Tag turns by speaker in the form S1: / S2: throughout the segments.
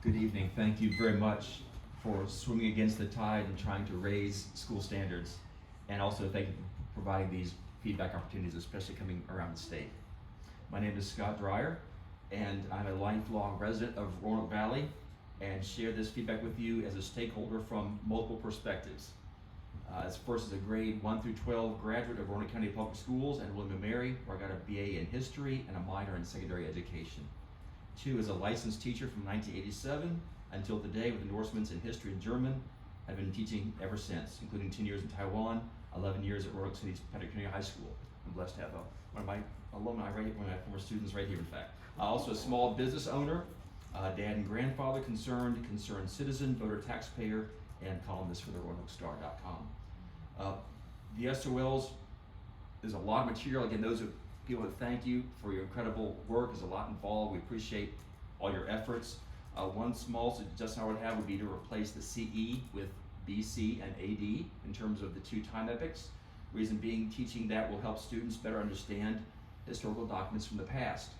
S1: Good evening. Thank you very much for swimming against the tide and trying to raise school standards. And also thank you for providing these feedback opportunities, especially coming around the state. My name is Scott Dreyer, and I'm a lifelong resident of Roanoke Valley and share this feedback with you as a stakeholder from multiple perspectives. As first as a grade 1 through 12 graduate of Roanoke County Public Schools and William & Mary, where I got a BA in history and a minor in secondary education. 2 as a licensed teacher from 1987 until today with endorsements in history and German. I've been teaching ever since, including 10 years in Taiwan, 11 years at Roanoke City's Patrick Community High School. I'm blessed to have one of my alumni, one of my former students right here, in fact. Also a small business owner, dad and grandfather, concerned citizen, voter, taxpayer, and columnist for the RoanokeStar.com. The SOLs, there's a lot of material. Again, those are people that thank you for your incredible work. There's a lot involved. We appreciate all your efforts. One small suggestion I would have would be to replace the CE with BC and AD in terms of the 2 time epics. Reason being, teaching that will help students better understand historical documents from the past.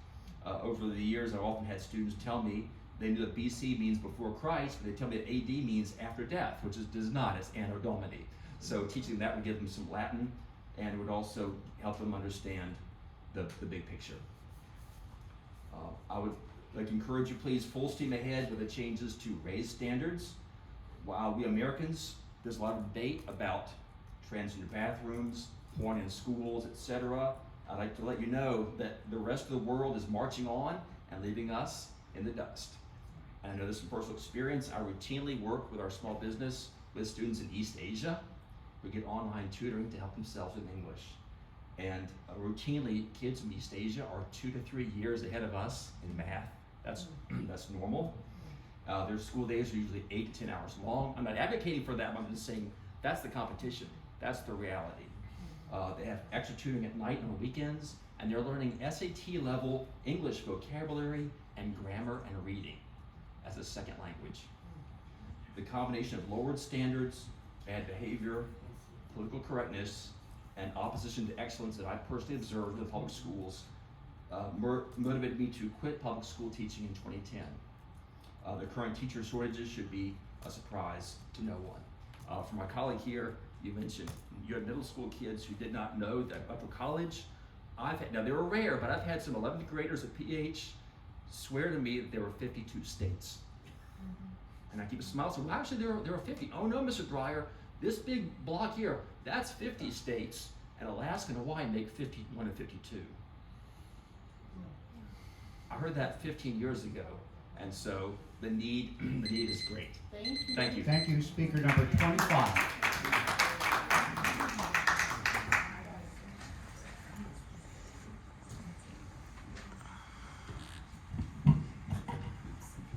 S1: Over the years, I've often had students tell me they knew that BC means before Christ, but they tell me that AD means after death, which does not, it's Anno Domini. So teaching that would give them some Latin, and it would also help them understand the big picture. I would like to encourage you, please, full steam ahead with the changes to raise standards. While we Americans, there's a lot of debate about transgender bathrooms, porn in schools, etc. I'd like to let you know that the rest of the world is marching on and leaving us in the dust. And I know this from personal experience. I routinely work with our small business with students in East Asia who get online tutoring to help themselves with English. And routinely, kids from East Asia are 2 to 3 years ahead of us in math. That's normal. Their school days are usually 8 to 10 hours long. I'm not advocating for that, but I'm just saying that's the competition. That's the reality. They have extra tutoring at night and on weekends, and they're learning SAT level English vocabulary and grammar and reading as a second language. The combination of lowered standards, bad behavior, political correctness, and opposition to excellence that I personally observed in the public schools motivated me to quit public school teaching in 2010. The current teacher shortages should be a surprise to no one. For my colleague here, you mentioned you had middle school kids who did not know that up to college. Now they were rare, but I've had some 11th graders at PH swear to me that there were 52 states. And I keep a smile, so well, actually there were 50. Oh no, Mr. Dreyer, this big block here, that's 50 states, and Alaska and Hawaii make 51 and 52. I heard that 15 years ago, and so the need is great.
S2: Thank you.
S1: Thank you.
S3: Thank you. Speaker number 25.